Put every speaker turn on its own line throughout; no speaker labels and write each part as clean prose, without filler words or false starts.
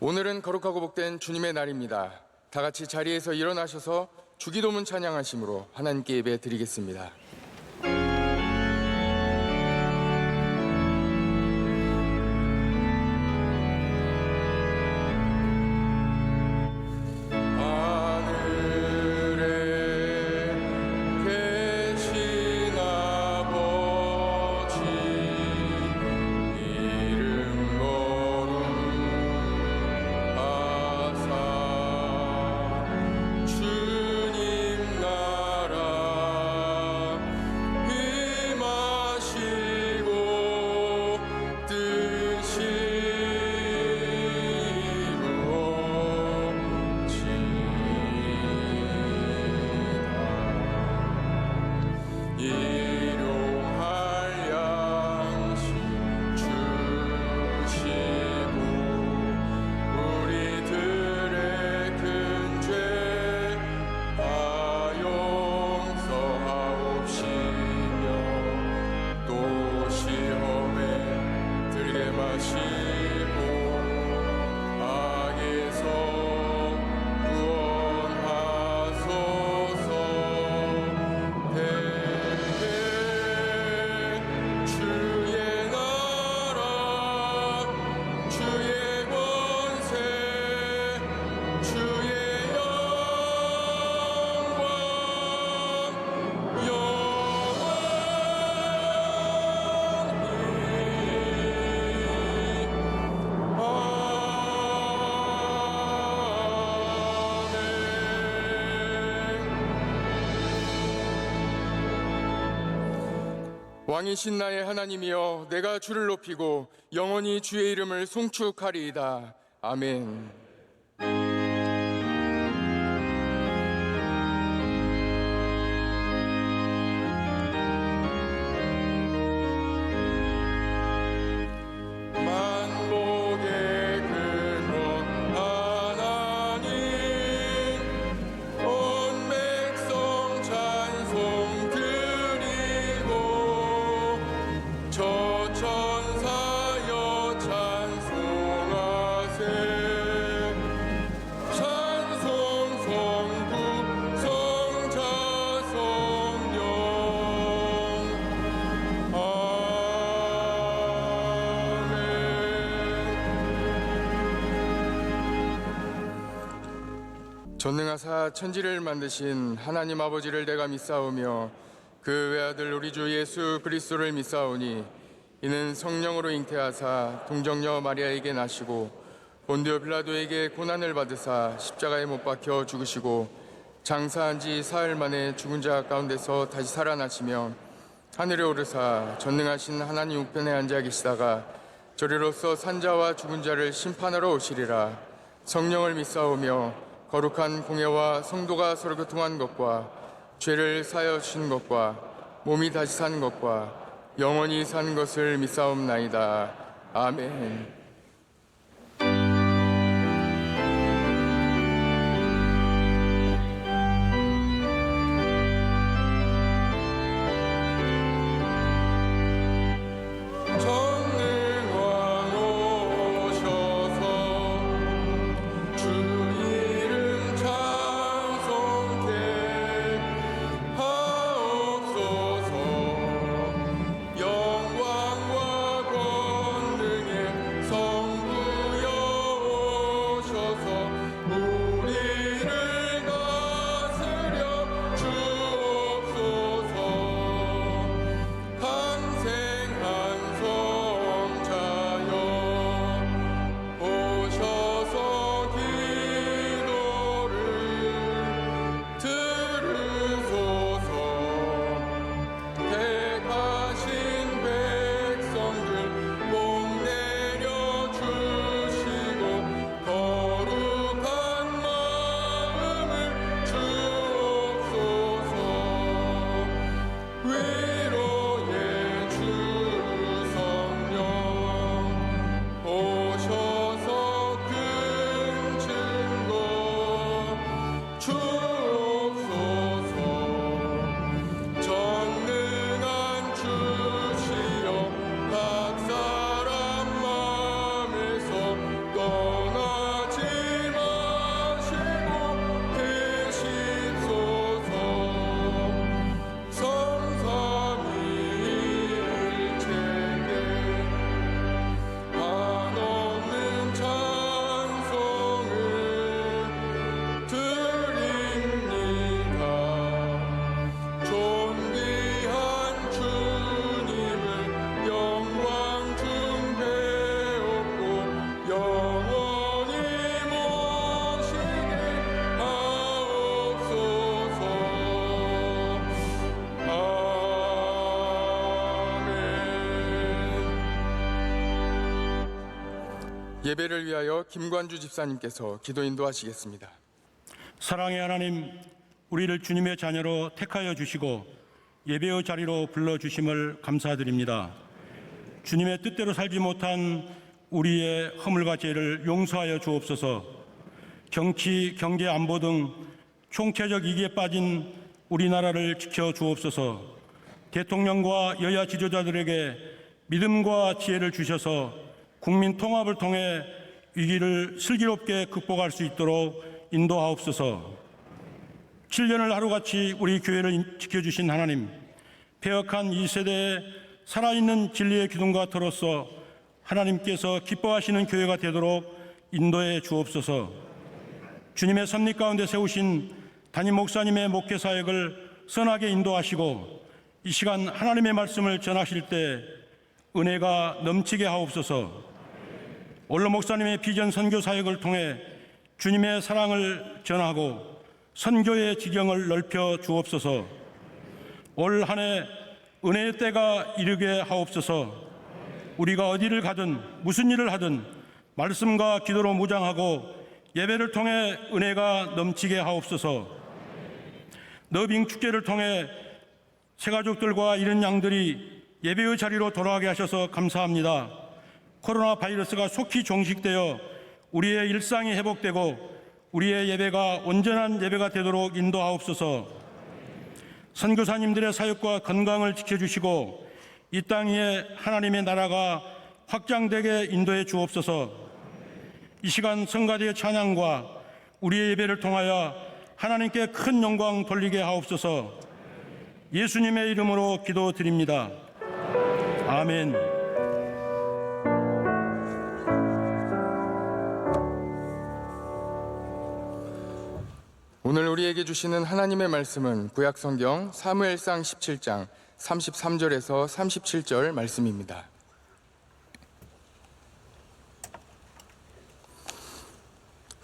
오늘은 거룩하고 복된 주님의 날입니다. 다 같이 자리에서 일어나셔서 주기도문 찬양하심으로 하나님께 예배 드리겠습니다. 왕이신 나의 하나님이여, 내가 주를 높이고 영원히 주의 이름을 송축하리이다. 아멘. 전능하사 천지를 만드신 하나님 아버지를 내가 믿사오며 그 외아들 우리 주 예수 그리스도를 믿사오니 이는 성령으로 잉태하사 동정녀 마리아에게 나시고 본디오 빌라도에게 고난을 받으사 십자가에 못 박혀 죽으시고 장사한 지 사흘 만에 죽은 자 가운데서 다시 살아나시며 하늘에 오르사 전능하신 하나님 우편에 앉아 계시다가 저리로서 산자와 죽은 자를 심판하러 오시리라. 성령을 믿사오며 거룩한 공예와 성도가 서로 교통한 것과 죄를 사하여 주신 것과 몸이 다시 사는 것과 영원히 사는 것을 믿사옵나이다. 아멘. 영광과 권능의 예배를 위하여 김관주 집사님께서 기도 인도하시겠습니다.
사랑의 하나님, 우리를 주님의 자녀로 택하여 주시고 예배의 자리로 불러주심을 감사드립니다. 주님의 뜻대로 살지 못한 우리의 허물과 죄를 용서하여 주옵소서. 정치, 경제, 안보 등 총체적 위기에 빠진 우리나라를 지켜 주옵소서. 대통령과 여야 지도자들에게 믿음과 지혜를 주셔서 국민 통합을 통해 위기를 슬기롭게 극복할 수 있도록 인도하옵소서. 7년을 하루같이 우리 교회를 지켜주신 하나님, 폐역한 이 세대에 살아있는 진리의 기둥과 터로서 하나님께서 기뻐하시는 교회가 되도록 인도해 주옵소서. 주님의 섭리 가운데 세우신 담임 목사님의 목회 사역을 선하게 인도하시고 이 시간 하나님의 말씀을 전하실 때 은혜가 넘치게 하옵소서. 원로 목사님의 비전 선교 사역을 통해 주님의 사랑을 전하고 선교의 지경을 넓혀 주옵소서. 올 한 해 은혜의 때가 이르게 하옵소서. 우리가 어디를 가든 무슨 일을 하든 말씀과 기도로 무장하고 예배를 통해 은혜가 넘치게 하옵소서. 너빙 축제를 통해 새가족들과 잃은 양들이 예배의 자리로 돌아가게 하셔서 감사합니다. 코로나 바이러스가 속히 종식되어 우리의 일상이 회복되고 우리의 예배가 온전한 예배가 되도록 인도하옵소서. 선교사님들의 사역과 건강을 지켜주시고 이 땅 위에 하나님의 나라가 확장되게 인도해 주옵소서. 이 시간 성가대의 찬양과 우리의 예배를 통하여 하나님께 큰 영광 돌리게 하옵소서. 예수님의 이름으로 기도드립니다. 아멘.
오늘 우리에게 주시는 하나님의 말씀은 구약성경 사무엘상 17장 33절에서 37절 말씀입니다.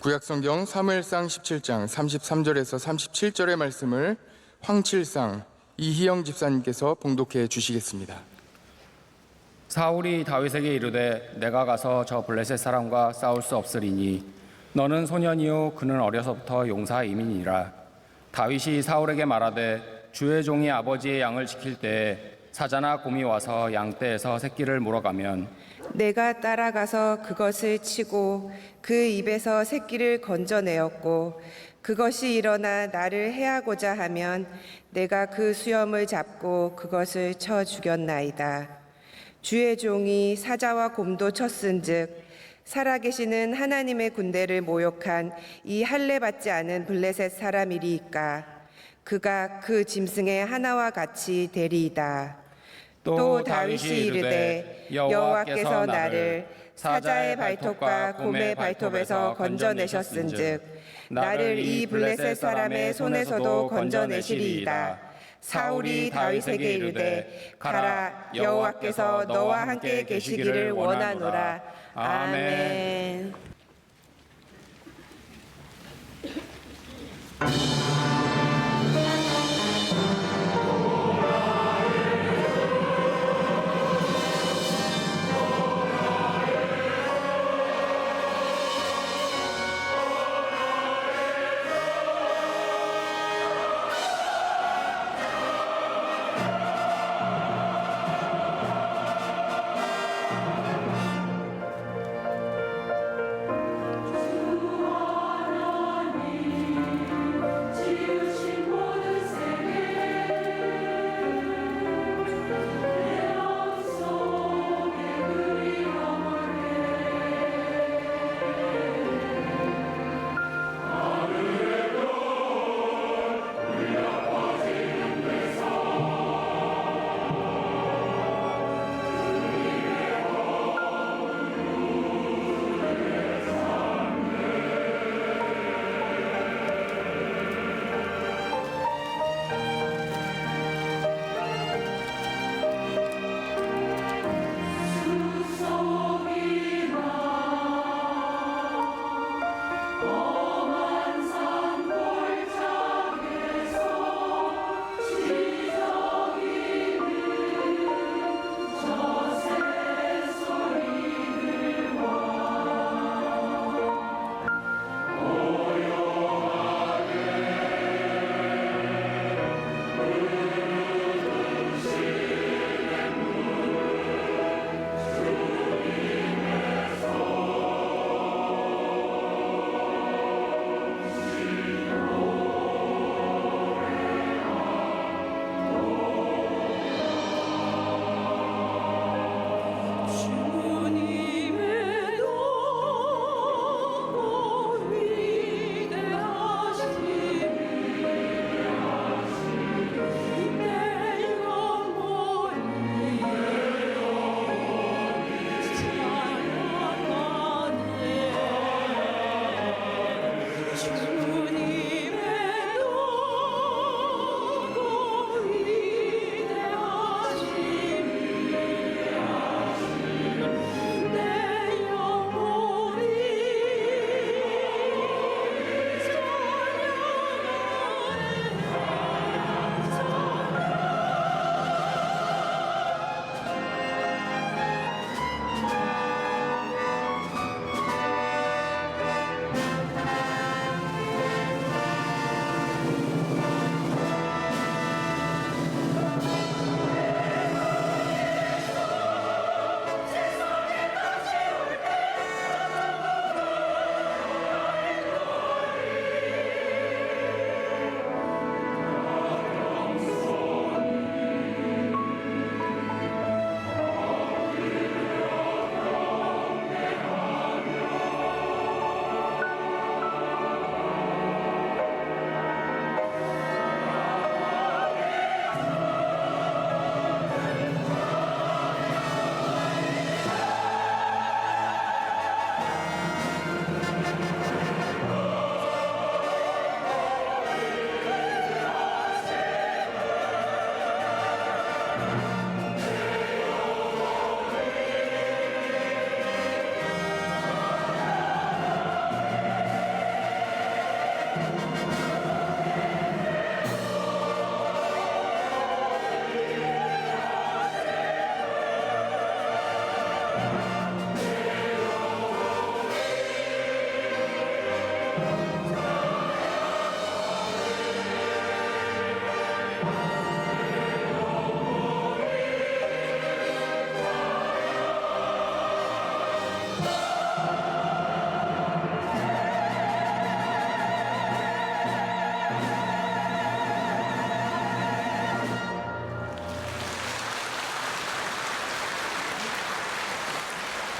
구약성경 사무엘상 17장 33절에서 37절의 말씀을 황칠상 이희영 집사님께서 봉독해 주시겠습니다.
사울이 다윗에게 이르되 내가 가서 저 블레셋 사람과 싸울 수 없으리니 너는 소년이요 그는 어려서부터 용사임이니라. 다윗이 사울에게 말하되 주의 종이 아버지의 양을 지킬 때에 사자나 곰이 와서 양떼에서 새끼를 물어가면
내가 따라가서 그것을 치고 그 입에서 새끼를 건져내었고 그것이 일어나 나를 해하고자 하면 내가 그 수염을 잡고 그것을 쳐 죽였나이다. 주의 종이 사자와 곰도 쳤은즉 살아계시는 하나님의 군대를 모욕한 이 할례받지 않은 블레셋 사람이리이까 그가 그 짐승의 하나와 같이 되리이다. 또 다윗이 이르되 여호와께서 나를 사자의 발톱과 곰의 발톱에서 건져내셨은즉 나를 이 블레셋 사람의 손에서도 건져내시리이다. 사울이 다윗에게 이르되 가라, 여호와께서 너와 함께 계시기를 원하노라. 아멘.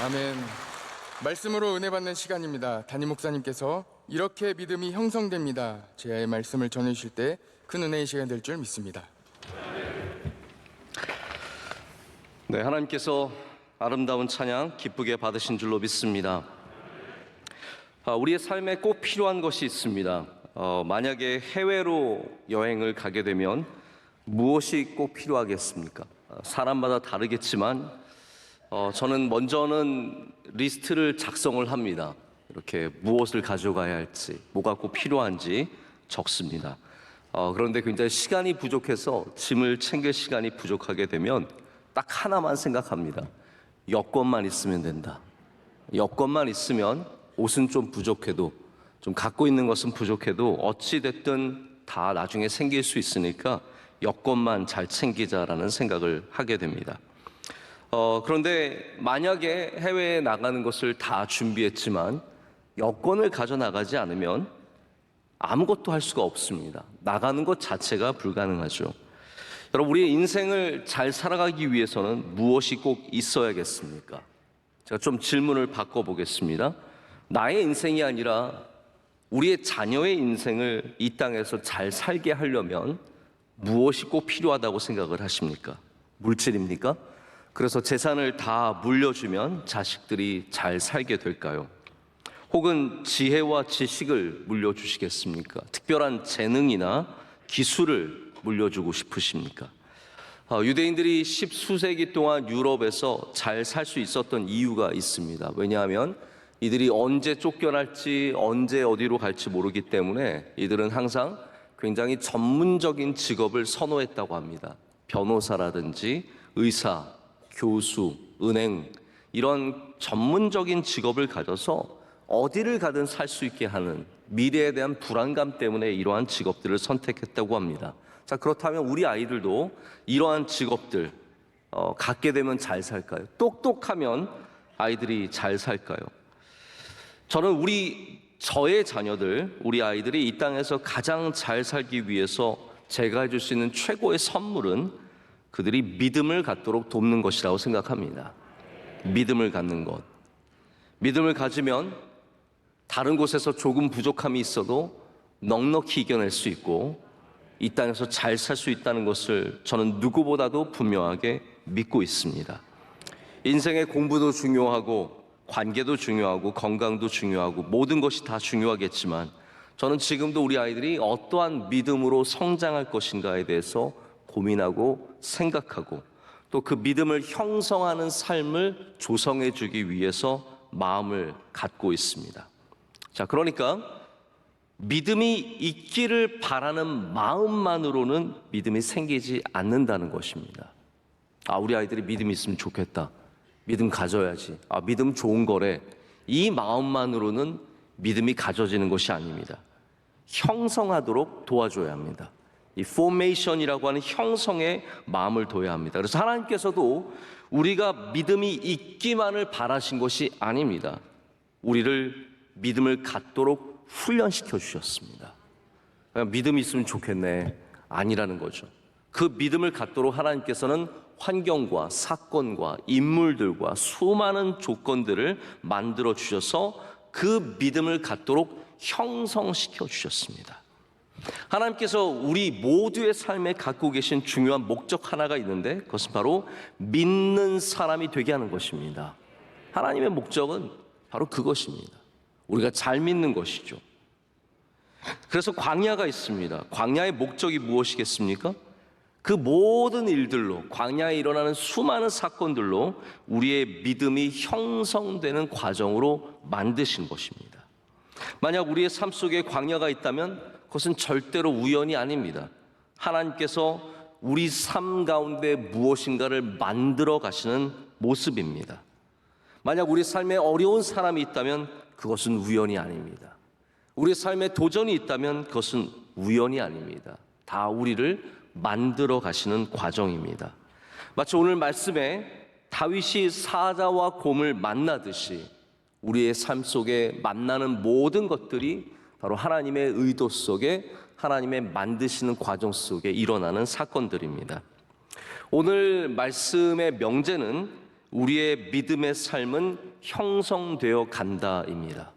아멘. 말씀으로 은혜 받는 시간입니다. 담임 목사님께서 이렇게 믿음이 형성됩니다. 제 말씀을 전해주실 때 큰 은혜의 시간이 될 줄 믿습니다.
네, 하나님께서 아름다운 찬양 기쁘게 받으신 줄로 믿습니다. 우리의 삶에 꼭 필요한 것이 있습니다. 만약에 해외로 여행을 가게 되면 무엇이 꼭 필요하겠습니까? 사람마다 다르겠지만 저는 먼저는 리스트를 작성을 합니다. 이렇게 무엇을 가져가야 할지, 뭐가 꼭 필요한지 적습니다. 그런데 굉장히 시간이 부족해서 짐을 챙길 시간이 부족하게 되면 딱 하나만 생각합니다. 여권만 있으면 된다. 여권만 있으면 옷은 좀 부족해도, 좀 갖고 있는 것은 부족해도 어찌됐든 다 나중에 생길 수 있으니까 여권만 잘 챙기자라는 생각을 하게 됩니다. 그런데 만약에 해외에 나가는 것을 다 준비했지만 여권을 가져나가지 않으면 아무것도 할 수가 없습니다. 나가는 것 자체가 불가능하죠. 여러분, 우리의 인생을 잘 살아가기 위해서는 무엇이 꼭 있어야겠습니까? 제가 좀 질문을 바꿔보겠습니다. 나의 인생이 아니라 우리의 자녀의 인생을 이 땅에서 잘 살게 하려면 무엇이 꼭 필요하다고 생각을 하십니까? 물질입니까? 그래서 재산을 다 물려주면 자식들이 잘 살게 될까요? 혹은 지혜와 지식을 물려주시겠습니까? 특별한 재능이나 기술을 물려주고 싶으십니까? 유대인들이 십수세기 동안 유럽에서 잘 살 수 있었던 이유가 있습니다. 왜냐하면 이들이 언제 쫓겨날지, 언제 어디로 갈지 모르기 때문에 이들은 항상 굉장히 전문적인 직업을 선호했다고 합니다. 변호사라든지 의사, 교수, 은행, 이런 전문적인 직업을 가져서 어디를 가든 살 수 있게 하는, 미래에 대한 불안감 때문에 이러한 직업들을 선택했다고 합니다. 자, 그렇다면 우리 아이들도 이러한 직업들 갖게 되면 잘 살까요? 똑똑하면 아이들이 잘 살까요? 저는 저의 자녀들, 우리 아이들이 이 땅에서 가장 잘 살기 위해서 제가 해줄 수 있는 최고의 선물은 그들이 믿음을 갖도록 돕는 것이라고 생각합니다. 믿음을 갖는 것. 믿음을 가지면 다른 곳에서 조금 부족함이 있어도 넉넉히 이겨낼 수 있고 이 땅에서 잘 살 수 있다는 것을 저는 누구보다도 분명하게 믿고 있습니다. 인생의 공부도 중요하고 관계도 중요하고 건강도 중요하고 모든 것이 다 중요하겠지만 저는 지금도 우리 아이들이 어떠한 믿음으로 성장할 것인가에 대해서 고민하고 생각하고 또 그 믿음을 형성하는 삶을 조성해 주기 위해서 마음을 갖고 있습니다. 자, 그러니까 믿음이 있기를 바라는 마음만으로는 믿음이 생기지 않는다는 것입니다. 우리 아이들이 믿음이 있으면 좋겠다. 믿음 가져야지. 믿음 좋은 거래. 이 마음만으로는 믿음이 가져지는 것이 아닙니다. 형성하도록 도와줘야 합니다. 이 포메이션이라고 하는 형성에 마음을 둬야 합니다. 그래서 하나님께서도 우리가 믿음이 있기만을 바라신 것이 아닙니다. 우리를 믿음을 갖도록 훈련시켜 주셨습니다. 그냥 믿음이 있으면 좋겠네. 아니라는 거죠. 그 믿음을 갖도록 하나님께서는 환경과 사건과 인물들과 수많은 조건들을 만들어 주셔서 그 믿음을 갖도록 형성시켜 주셨습니다. 하나님께서 우리 모두의 삶에 갖고 계신 중요한 목적 하나가 있는데 그것은 바로 믿는 사람이 되게 하는 것입니다. 하나님의 목적은 바로 그것입니다. 우리가 잘 믿는 것이죠. 그래서 광야가 있습니다. 광야의 목적이 무엇이겠습니까? 그 모든 일들로, 광야에 일어나는 수많은 사건들로 우리의 믿음이 형성되는 과정으로 만드신 것입니다. 만약 우리의 삶 속에 광야가 있다면 그것은 절대로 우연이 아닙니다. 하나님께서 우리 삶 가운데 무엇인가를 만들어 가시는 모습입니다. 만약 우리 삶에 어려운 사람이 있다면 그것은 우연이 아닙니다. 우리 삶에 도전이 있다면 그것은 우연이 아닙니다. 다 우리를 만들어 가시는 과정입니다. 마치 오늘 말씀에 다윗이 사자와 곰을 만나듯이 우리의 삶 속에 만나는 모든 것들이 바로 하나님의 의도 속에 하나님의 만드시는 과정 속에 일어나는 사건들입니다. 오늘 말씀의 명제는 우리의 믿음의 삶은 형성되어 간다입니다.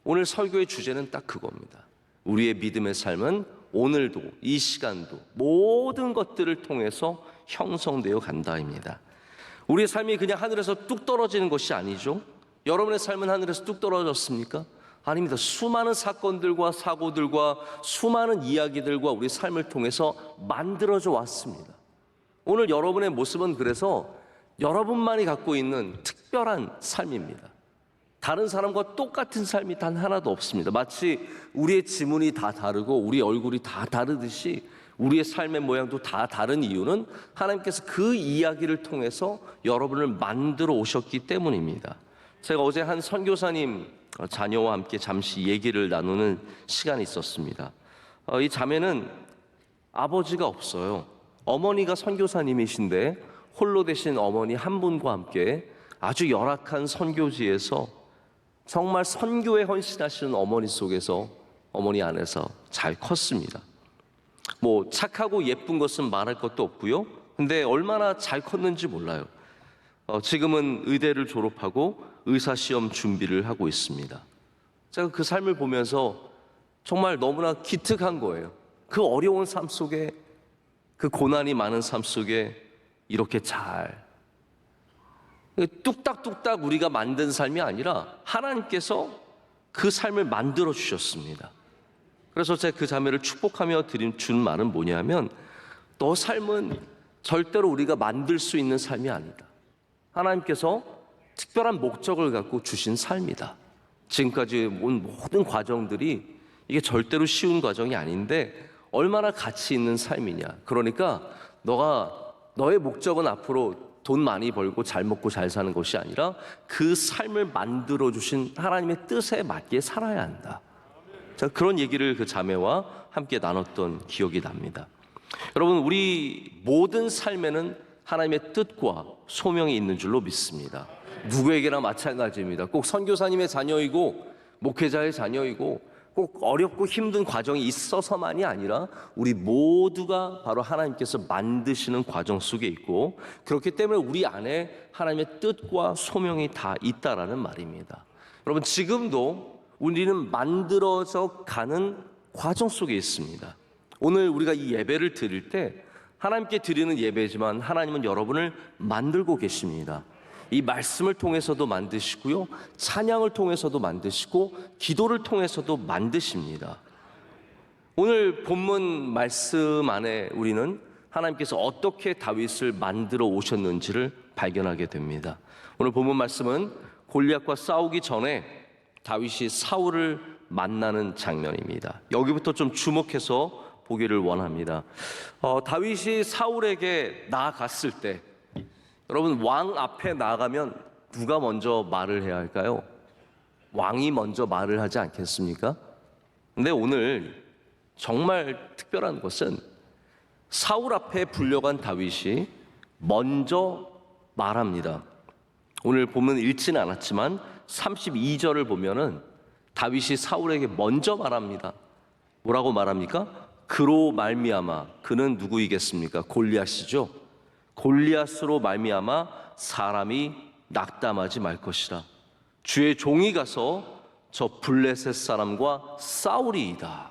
오늘 설교의 주제는 딱 그겁니다. 우리의 믿음의 삶은 오늘도 이 시간도 모든 것들을 통해서 형성되어 간다입니다. 우리의 삶이 그냥 하늘에서 뚝 떨어지는 것이 아니죠. 여러분의 삶은 하늘에서 뚝 떨어졌습니까? 아닙니다. 수많은 사건들과 사고들과 수많은 이야기들과 우리 삶을 통해서 만들어져 왔습니다. 오늘 여러분의 모습은 그래서 여러분만이 갖고 있는 특별한 삶입니다. 다른 사람과 똑같은 삶이 단 하나도 없습니다. 마치 우리의 지문이 다 다르고 우리 얼굴이 다 다르듯이 우리의 삶의 모양도 다 다른 이유는 하나님께서 그 이야기를 통해서 여러분을 만들어 오셨기 때문입니다. 제가 어제 한 선교사님 자녀와 함께 잠시 얘기를 나누는 시간이 있었습니다. 이 자매는 아버지가 없어요. 어머니가 선교사님이신데 홀로 되신 어머니 한 분과 함께 아주 열악한 선교지에서 정말 선교에 헌신하시는 어머니 속에서 어머니 안에서 잘 컸습니다. 뭐 착하고 예쁜 것은 말할 것도 없고요. 근데 얼마나 잘 컸는지 몰라요. 지금은 의대를 졸업하고 의사시험 준비를 하고 있습니다. 제가 그 삶을 보면서 정말 너무나 기특한 거예요. 그 어려운 삶 속에, 그 고난이 많은 삶 속에 이렇게 잘 뚝딱뚝딱 우리가 만든 삶이 아니라 하나님께서 그 삶을 만들어 주셨습니다. 그래서 제가 그 자매를 축복하며 준 말은 뭐냐면, 너 삶은 절대로 우리가 만들 수 있는 삶이 아니다. 하나님께서 특별한 목적을 갖고 주신 삶이다. 지금까지 온 모든 과정들이 이게 절대로 쉬운 과정이 아닌데 얼마나 가치 있는 삶이냐. 그러니까 너의 목적은 앞으로 돈 많이 벌고 잘 먹고 잘 사는 것이 아니라 그 삶을 만들어 주신 하나님의 뜻에 맞게 살아야 한다. 제가 그런 얘기를 그 자매와 함께 나눴던 기억이 납니다. 여러분, 우리 모든 삶에는 하나님의 뜻과 소명이 있는 줄로 믿습니다. 누구에게나 마찬가지입니다. 꼭 선교사님의 자녀이고 목회자의 자녀이고 꼭 어렵고 힘든 과정이 있어서만이 아니라 우리 모두가 바로 하나님께서 만드시는 과정 속에 있고, 그렇기 때문에 우리 안에 하나님의 뜻과 소명이 다 있다라는 말입니다. 여러분, 지금도 우리는 만들어져 가는 과정 속에 있습니다. 오늘 우리가 이 예배를 드릴 때 하나님께 드리는 예배지만 하나님은 여러분을 만들고 계십니다. 이 말씀을 통해서도 만드시고요, 찬양을 통해서도 만드시고 기도를 통해서도 만드십니다. 오늘 본문 말씀 안에 우리는 하나님께서 어떻게 다윗을 만들어 오셨는지를 발견하게 됩니다. 오늘 본문 말씀은 골리앗과 싸우기 전에 다윗이 사울을 만나는 장면입니다. 여기부터 좀 주목해서 보기를 원합니다. 다윗이 사울에게 나아갔을 때, 여러분, 왕 앞에 나가면 누가 먼저 말을 해야 할까요? 왕이 먼저 말을 하지 않겠습니까? 근데 오늘 정말 특별한 것은 사울 앞에 불려간 다윗이 먼저 말합니다. 오늘 보면 읽지는 않았지만 32절을 보면은 다윗이 사울에게 먼저 말합니다. 뭐라고 말합니까? 그로 말미암아, 그는 누구이겠습니까? 골리앗이죠. 골리앗으로 말미암아 사람이 낙담하지 말 것이라. 주의 종이 가서 저 블레셋 사람과 싸우리이다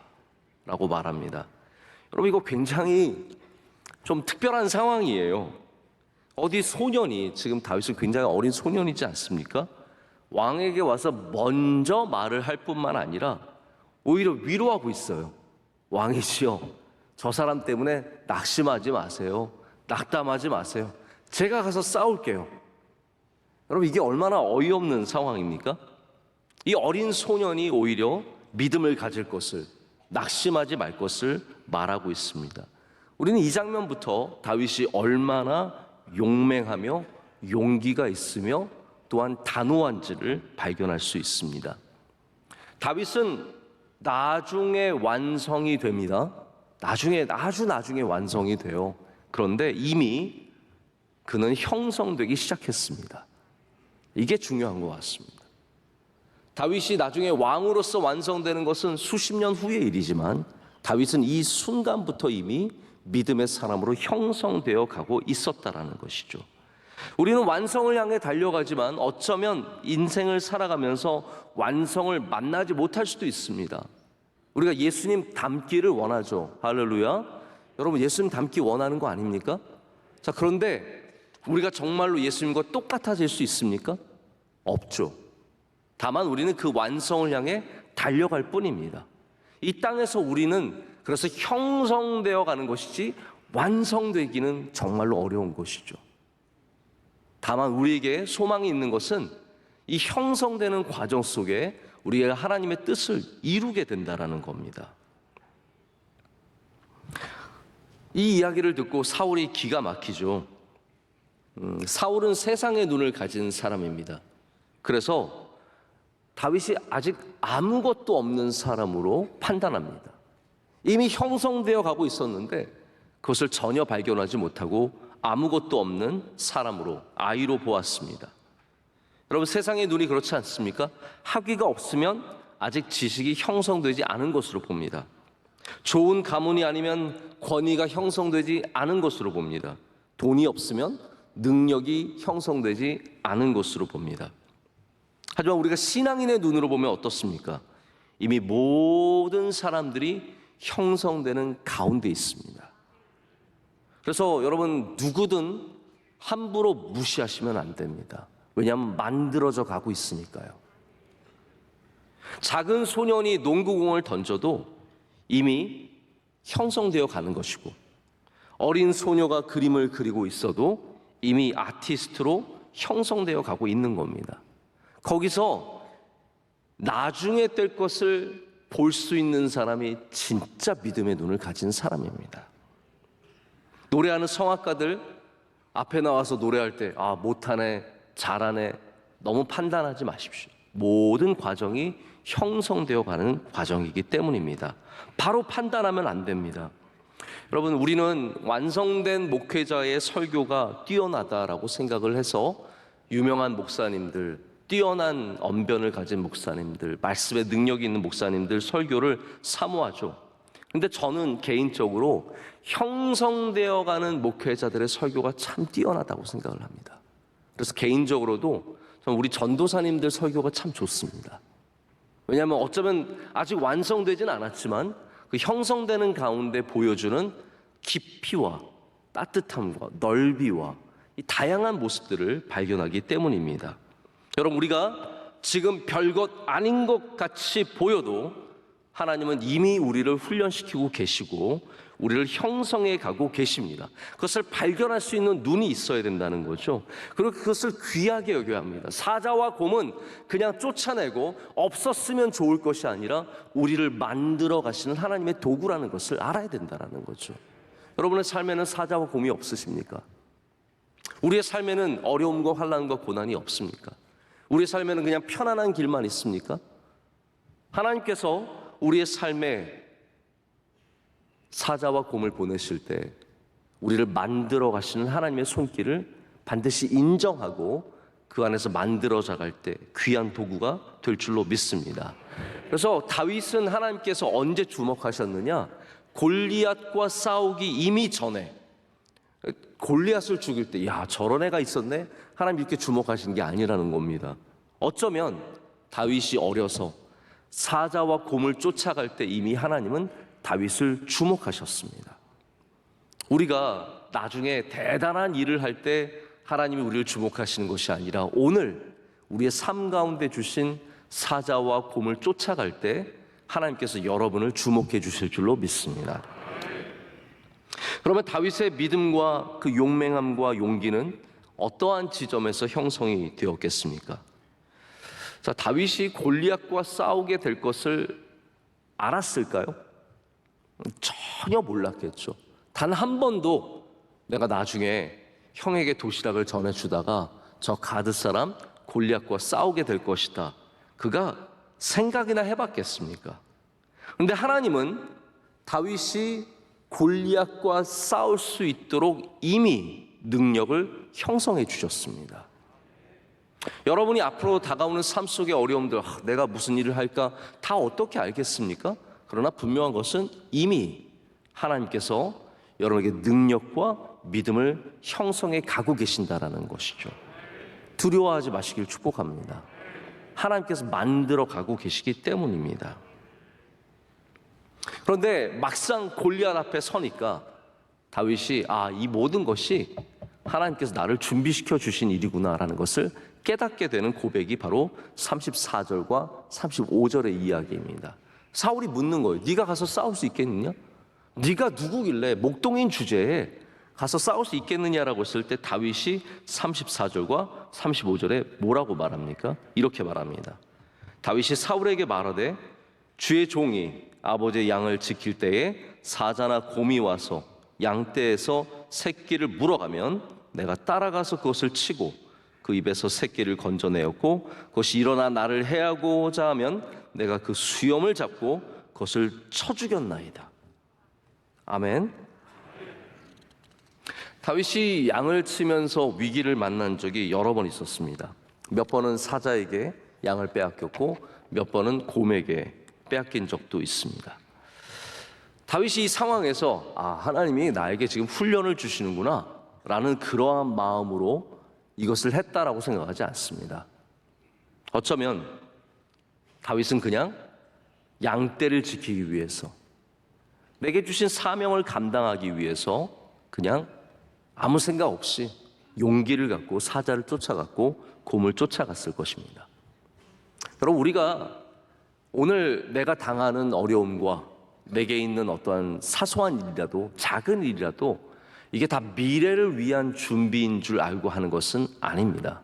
라고 말합니다. 여러분, 이거 굉장히 좀 특별한 상황이에요. 어디 소년이, 지금 다윗은 굉장히 어린 소년이지 않습니까? 왕에게 와서 먼저 말을 할 뿐만 아니라 오히려 위로하고 있어요. 왕이시여, 저 사람 때문에 낙심하지 마세요. 낙담하지 마세요. 제가 가서 싸울게요. 여러분, 이게 얼마나 어이없는 상황입니까? 이 어린 소년이 오히려 믿음을 가질 것을, 낙심하지 말 것을 말하고 있습니다. 우리는 이 장면부터 다윗이 얼마나 용맹하며 용기가 있으며 또한 단호한지를 발견할 수 있습니다. 다윗은 나중에 완성이 됩니다. 나중에, 아주 나중에 완성이 돼요. 그런데 이미 그는 형성되기 시작했습니다. 이게 중요한 것 같습니다. 다윗이 나중에 왕으로서 완성되는 것은 수십 년 후의 일이지만 다윗은 이 순간부터 이미 믿음의 사람으로 형성되어 가고 있었다라는 것이죠. 우리는 완성을 향해 달려가지만 어쩌면 인생을 살아가면서 완성을 만나지 못할 수도 있습니다. 우리가 예수님 닮기를 원하죠. 할렐루야. 여러분, 예수님 닮기 원하는 거 아닙니까? 자, 그런데 우리가 정말로 예수님과 똑같아질 수 있습니까? 없죠. 다만 우리는 그 완성을 향해 달려갈 뿐입니다. 이 땅에서 우리는 그래서 형성되어 가는 것이지 완성되기는 정말로 어려운 것이죠. 다만 우리에게 소망이 있는 것은 이 형성되는 과정 속에 우리가 하나님의 뜻을 이루게 된다라는 겁니다. 이 이야기를 듣고 사울이 기가 막히죠. 사울은 세상의 눈을 가진 사람입니다. 그래서 다윗이 아직 아무것도 없는 사람으로 판단합니다. 이미 형성되어 가고 있었는데 그것을 전혀 발견하지 못하고 아무것도 없는 사람으로, 아이로 보았습니다. 여러분, 세상의 눈이 그렇지 않습니까? 학위가 없으면 아직 지식이 형성되지 않은 것으로 봅니다. 좋은 가문이 아니면 권위가 형성되지 않은 것으로 봅니다. 돈이 없으면 능력이 형성되지 않은 것으로 봅니다. 하지만 우리가 신앙인의 눈으로 보면 어떻습니까? 이미 모든 사람들이 형성되는 가운데 있습니다. 그래서 여러분, 누구든 함부로 무시하시면 안 됩니다. 왜냐하면 만들어져 가고 있으니까요. 작은 소년이 농구공을 던져도 이미 형성되어 가는 것이고, 어린 소녀가 그림을 그리고 있어도 이미 아티스트로 형성되어 가고 있는 겁니다. 거기서 나중에 될 것을 볼 수 있는 사람이 진짜 믿음의 눈을 가진 사람입니다. 노래하는 성악가들 앞에 나와서 노래할 때 못하네, 잘하네, 너무 판단하지 마십시오. 모든 과정이 형성되어 가는 과정이기 때문입니다. 바로 판단하면 안 됩니다. 여러분, 우리는 완성된 목회자의 설교가 뛰어나다라고 생각을 해서 유명한 목사님들, 뛰어난 언변을 가진 목사님들, 말씀에 능력이 있는 목사님들 설교를 사모하죠. 근데 저는 개인적으로 형성되어가는 목회자들의 설교가 참 뛰어나다고 생각을 합니다. 그래서 개인적으로도 저는 우리 전도사님들 설교가 참 좋습니다. 왜냐하면 어쩌면 아직 완성되진 않았지만 그 형성되는 가운데 보여주는 깊이와 따뜻함과 넓이와 이 다양한 모습들을 발견하기 때문입니다. 여러분, 우리가 지금 별것 아닌 것 같이 보여도 하나님은 이미 우리를 훈련시키고 계시고 우리를 형성해 가고 계십니다. 그것을 발견할 수 있는 눈이 있어야 된다는 거죠. 그리고 그것을 귀하게 여겨야 합니다. 사자와 곰은 그냥 쫓아내고 없었으면 좋을 것이 아니라 우리를 만들어 가시는 하나님의 도구라는 것을 알아야 된다는 거죠. 여러분의 삶에는 사자와 곰이 없으십니까? 우리의 삶에는 어려움과 환난과 고난이 없습니까? 우리의 삶에는 그냥 편안한 길만 있습니까? 하나님께서 우리의 삶에 사자와 곰을 보내실 때 우리를 만들어 가시는 하나님의 손길을 반드시 인정하고 그 안에서 만들어져 갈 때 귀한 도구가 될 줄로 믿습니다. 그래서 다윗은 하나님께서 언제 주목하셨느냐? 골리앗과 싸우기 이미 전에, 골리앗을 죽일 때 저런 애가 있었네? 하나님 이렇게 주목하신 게 아니라는 겁니다. 어쩌면 다윗이 어려서 사자와 곰을 쫓아갈 때 이미 하나님은 다윗을 주목하셨습니다. 우리가 나중에 대단한 일을 할 때 하나님이 우리를 주목하시는 것이 아니라 오늘 우리의 삶 가운데 주신 사자와 곰을 쫓아갈 때 하나님께서 여러분을 주목해 주실 줄로 믿습니다. 그러면 다윗의 믿음과 그 용맹함과 용기는 어떠한 지점에서 형성이 되었겠습니까? 자, 다윗이 골리앗과 싸우게 될 것을 알았을까요? 전혀 몰랐겠죠. 단 한 번도 내가 나중에 형에게 도시락을 전해주다가 저 가드 사람 골리앗과 싸우게 될 것이다, 그가 생각이나 해봤겠습니까? 그런데 하나님은 다윗이 골리앗과 싸울 수 있도록 이미 능력을 형성해 주셨습니다. 여러분이 앞으로 다가오는 삶 속의 어려움들, 내가 무슨 일을 할까 다 어떻게 알겠습니까? 그러나 분명한 것은 이미 하나님께서 여러분에게 능력과 믿음을 형성해 가고 계신다라는 것이죠. 두려워하지 마시길 축복합니다. 하나님께서 만들어 가고 계시기 때문입니다. 그런데 막상 골리앗 앞에 서니까 다윗이 이 모든 것이 하나님께서 나를 준비시켜 주신 일이구나라는 것을 깨닫게 되는 고백이 바로 34절과 35절의 이야기입니다. 사울이 묻는 거예요. 네가 가서 싸울 수 있겠느냐? 네가 누구길래 목동인 주제에 가서 싸울 수 있겠느냐라고 했을 때 다윗이 34절과 35절에 뭐라고 말합니까? 이렇게 말합니다. 다윗이 사울에게 말하되 주의 종이 아버지의 양을 지킬 때에 사자나 곰이 와서 양떼에서 새끼를 물어가면 내가 따라가서 그것을 치고 그 입에서 새끼를 건져내었고 그것이 일어나 나를 해하고자 하면 내가 그 수염을 잡고 그것을 쳐 죽였나이다. 아멘. 다윗이 양을 치면서 위기를 만난 적이 여러 번 있었습니다. 몇 번은 사자에게 양을 빼앗겼고 몇 번은 곰에게 빼앗긴 적도 있습니다. 다윗이 이 상황에서 하나님이 나에게 지금 훈련을 주시는구나 라는 그러한 마음으로 이것을 했다라고 생각하지 않습니다. 어쩌면 다윗은 그냥 양떼를 지키기 위해서 내게 주신 사명을 감당하기 위해서 그냥 아무 생각 없이 용기를 갖고 사자를 쫓아갔고 곰을 쫓아갔을 것입니다. 여러분, 우리가 오늘 내가 당하는 어려움과 내게 있는 어떠한 사소한 일이라도 작은 일이라도 이게 다 미래를 위한 준비인 줄 알고 하는 것은 아닙니다.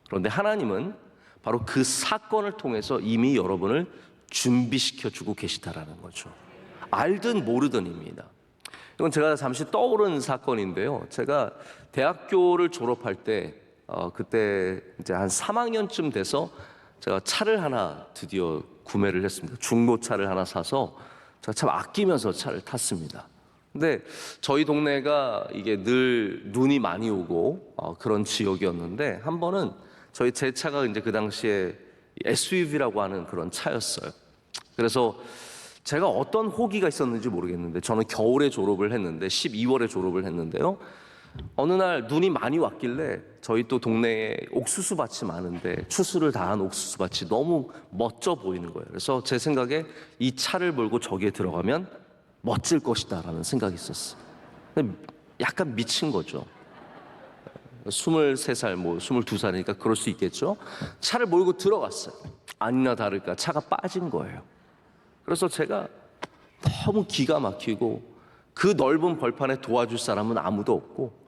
그런데 하나님은 바로 그 사건을 통해서 이미 여러분을 준비시켜주고 계시다라는 거죠. 알든 모르든입니다. 이건 제가 잠시 떠오른 사건인데요. 제가 대학교를 졸업할 때 그때 이제 한 3학년쯤 돼서 제가 차를 하나 드디어 구매를 했습니다. 중고차를 하나 사서 제가 참 아끼면서 차를 탔습니다. 근데 저희 동네가 이게 늘 눈이 많이 오고 그런 지역이었는데 한 번은 제 차가 이제 그 당시에 SUV라고 하는 그런 차였어요. 그래서 제가 어떤 호기가 있었는지 모르겠는데 저는 겨울에 졸업을 했는데 12월에 졸업을 했는데요. 어느 날 눈이 많이 왔길래 저희 또 동네에 옥수수밭이 많은데 추수를 다한 옥수수밭이 너무 멋져 보이는 거예요. 그래서 제 생각에 이 차를 몰고 저기에 들어가면 멋질 것이다라는 생각이 있었어요. 근데 약간 미친 거죠. 23살, 22살이니까 그럴 수 있겠죠. 차를 몰고 들어갔어요. 아니나 다를까 차가 빠진 거예요. 그래서 제가 너무 기가 막히고 그 넓은 벌판에 도와줄 사람은 아무도 없고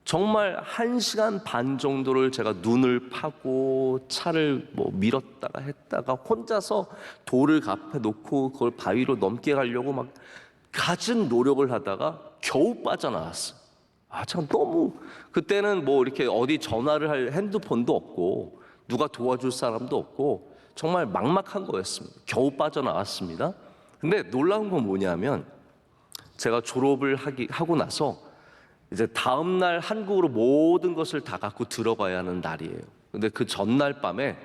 정말 1시간 반 정도를 제가 눈을 파고 차를 밀었다가 했다가 혼자서 돌을 갚아 놓고 그걸 바위로 넘게 가려고 막 갖은 노력을 하다가 겨우 빠져나왔어요. 참 너무 그때는 이렇게 어디 전화를 할 핸드폰도 없고 누가 도와줄 사람도 없고 정말 막막한 거였습니다. 겨우 빠져나왔습니다. 근데 놀라운 건 뭐냐면 제가 졸업을 하고 나서 이제 다음 날 한국으로 모든 것을 다 갖고 들어가야 하는 날이에요. 근데 그 전날 밤에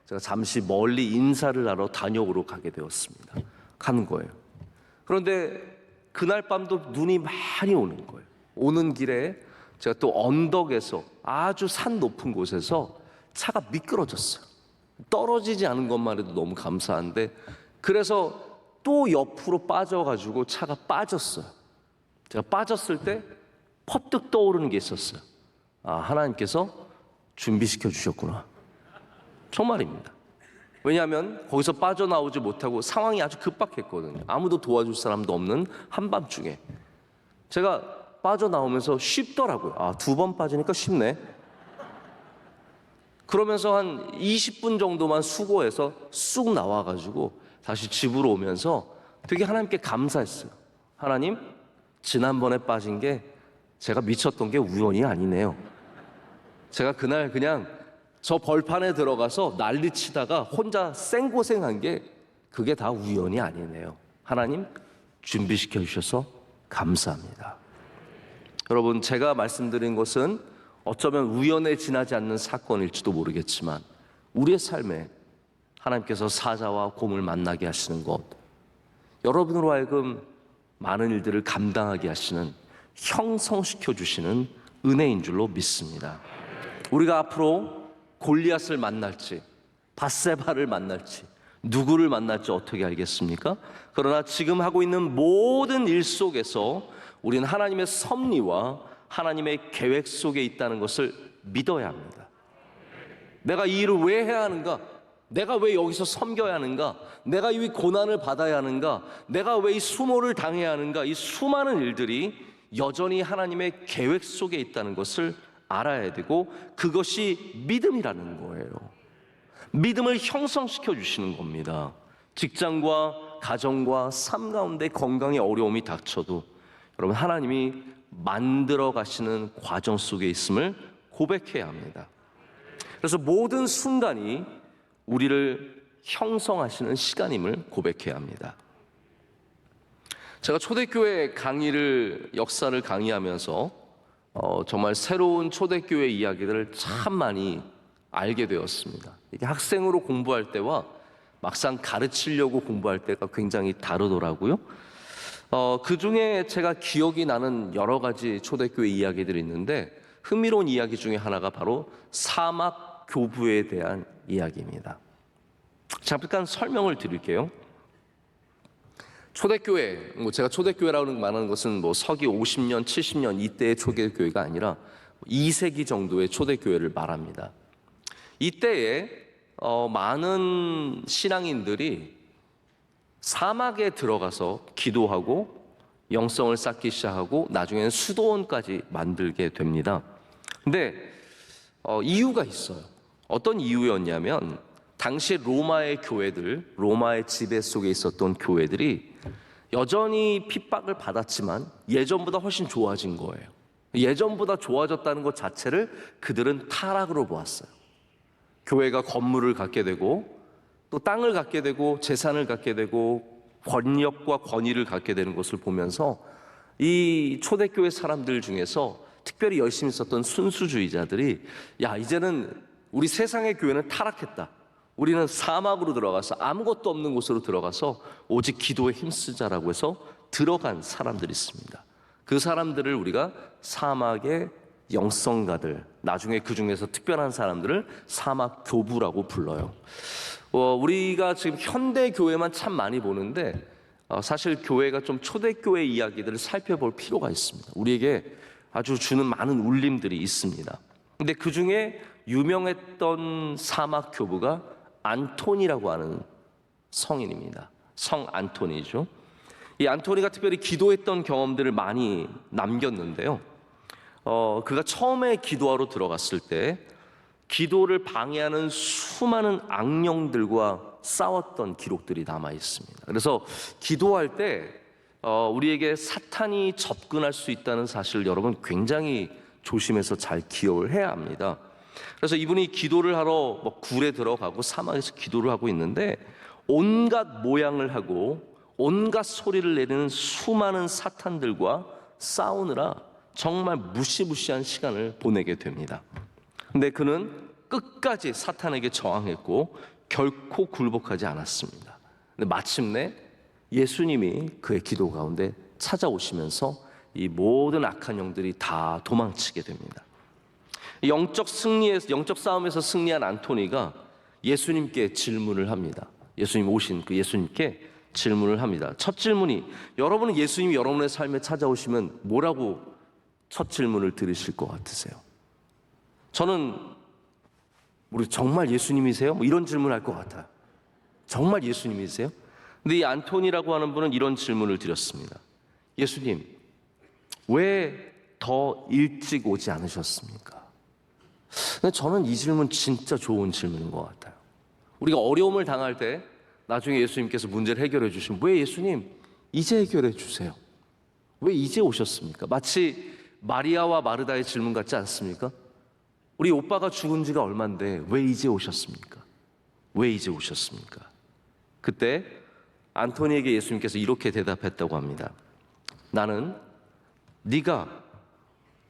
제가 잠시 멀리 인사를 하러 단역으로 가게 되었습니다. 가는 거예요. 그런데 그날 밤도 눈이 많이 오는 거예요. 오는 길에 제가 또 언덕에서 아주 산 높은 곳에서 차가 미끄러졌어요. 떨어지지 않은 것만 해도 너무 감사한데 그래서 또 옆으로 빠져가지고 차가 빠졌어요. 제가 빠졌을 때 퍼뜩 떠오르는 게 있었어요. 하나님께서 준비시켜 주셨구나. 정말입니다. 왜냐하면 거기서 빠져나오지 못하고 상황이 아주 급박했거든요. 아무도 도와줄 사람도 없는 한밤중에 제가 빠져나오면서 쉽더라고요. 2번 빠지니까 쉽네. 그러면서 한 20분 정도만 수고해서 쑥 나와가지고 다시 집으로 오면서 되게 하나님께 감사했어요. 하나님, 지난번에 빠진 게 제가 미쳤던 게 우연이 아니네요. 제가 그날 그냥 저 벌판에 들어가서 난리치다가 혼자 생고생한 게 그게 다 우연이 아니네요. 하나님, 준비시켜 주셔서 감사합니다. 여러분, 제가 말씀드린 것은 어쩌면 우연에 지나지 않는 사건일지도 모르겠지만 우리의 삶에 하나님께서 사자와 곰을 만나게 하시는 것, 여러분으로 하여금 많은 일들을 감당하게 하시는 형성시켜 주시는 은혜인 줄로 믿습니다. 우리가 앞으로 골리앗을 만날지, 밧세바를 만날지, 누구를 만날지 어떻게 알겠습니까? 그러나 지금 하고 있는 모든 일 속에서 우리는 하나님의 섭리와 하나님의 계획 속에 있다는 것을 믿어야 합니다. 내가 이 일을 왜 해야 하는가? 내가 왜 여기서 섬겨야 하는가? 내가 이 고난을 받아야 하는가? 내가 왜 이 수모를 당해야 하는가? 이 수많은 일들이 여전히 하나님의 계획 속에 있다는 것을 알아야 되고, 그것이 믿음이라는 거예요. 믿음을 형성시켜 주시는 겁니다. 직장과 가정과 삶 가운데 건강의 어려움이 닥쳐도 여러분, 하나님이 만들어 가시는 과정 속에 있음을 고백해야 합니다. 그래서 모든 순간이 우리를 형성하시는 시간임을 고백해야 합니다. 제가 초대교회 강의를, 역사를 강의하면서 정말 새로운 초대교회 이야기들을 참 많이 알게 되었습니다. 이게 학생으로 공부할 때와 막상 가르치려고 공부할 때가 굉장히 다르더라고요. 그 중에 제가 기억이 나는 여러 가지 초대교회 이야기들이 있는데, 흥미로운 이야기 중에 하나가 바로 사막 교부에 대한 이야기입니다. 잠깐 설명을 드릴게요. 초대교회, 제가 초대교회라고 말하는 것은 서기 50년, 70년 이때의 초대교회가 아니라 2세기 정도의 초대교회를 말합니다. 이때에 많은 신앙인들이 사막에 들어가서 기도하고 영성을 쌓기 시작하고 나중에는 수도원까지 만들게 됩니다. 근데 이유가 있어요. 어떤 이유였냐면, 당시 로마의 교회들, 로마의 지배 속에 있었던 교회들이 여전히 핍박을 받았지만 예전보다 훨씬 좋아진 거예요. 예전보다 좋아졌다는 것 자체를 그들은 타락으로 보았어요. 교회가 건물을 갖게 되고 또 땅을 갖게 되고 재산을 갖게 되고 권력과 권위를 갖게 되는 것을 보면서 이 초대교회 사람들 중에서 특별히 열심히 썼던 순수주의자들이, 야, 이제는 우리 세상의 교회는 타락했다. 우리는 사막으로 들어가서 아무것도 없는 곳으로 들어가서 오직 기도에 힘쓰자라고 해서 들어간 사람들이 있습니다. 그 사람들을 우리가 사막의 영성가들, 나중에 그 중에서 특별한 사람들을 사막 교부라고 불러요. 우리가 지금 현대 교회만 참 많이 보는데 사실 교회가 좀 초대교회 이야기들을 살펴볼 필요가 있습니다. 우리에게 아주 주는 많은 울림들이 있습니다. 근데 그 중에 유명했던 사막 교부가 안토니라고 하는 성인입니다. 성 안토니죠. 이 안토니가 특별히 기도했던 경험들을 많이 남겼는데요. 그가 처음에 기도하러 들어갔을 때 기도를 방해하는 수많은 악령들과 싸웠던 기록들이 남아 있습니다. 그래서 기도할 때 우리에게 사탄이 접근할 수 있다는 사실을 여러분 굉장히 조심해서 잘 기억을 해야 합니다. 그래서 이분이 기도를 하러 굴에 들어가고 사막에서 기도를 하고 있는데 온갖 모양을 하고 온갖 소리를 내는 수많은 사탄들과 싸우느라 정말 무시무시한 시간을 보내게 됩니다. 근데 그는 끝까지 사탄에게 저항했고 결코 굴복하지 않았습니다. 근데 마침내 예수님이 그의 기도 가운데 찾아오시면서 이 모든 악한 영들이 다 도망치게 됩니다. 영적 싸움에서 승리한 안토니가 예수님께 질문을 합니다. 예수님 오신 그 예수님께 질문을 합니다. 첫 질문이, 여러분은 예수님이 여러분의 삶에 찾아오시면 뭐라고 첫 질문을 들으실 것 같으세요? 저는 우리 정말 예수님이세요? 이런 질문을 할 것 같아요. 정말 예수님이세요? 근데 이 안토니라고 하는 분은 이런 질문을 드렸습니다. 예수님, 왜 더 일찍 오지 않으셨습니까? 근데 저는 이 질문 진짜 좋은 질문인 것 같아요. 우리가 어려움을 당할 때 나중에 예수님께서 문제를 해결해 주시면, 왜 예수님 이제 해결해 주세요? 왜 이제 오셨습니까? 마치 마리아와 마르다의 질문 같지 않습니까? 우리 오빠가 죽은 지가 얼만데 왜 이제 오셨습니까? 왜 이제 오셨습니까? 그때 안토니에게 예수님께서 이렇게 대답했다고 합니다. 나는 네가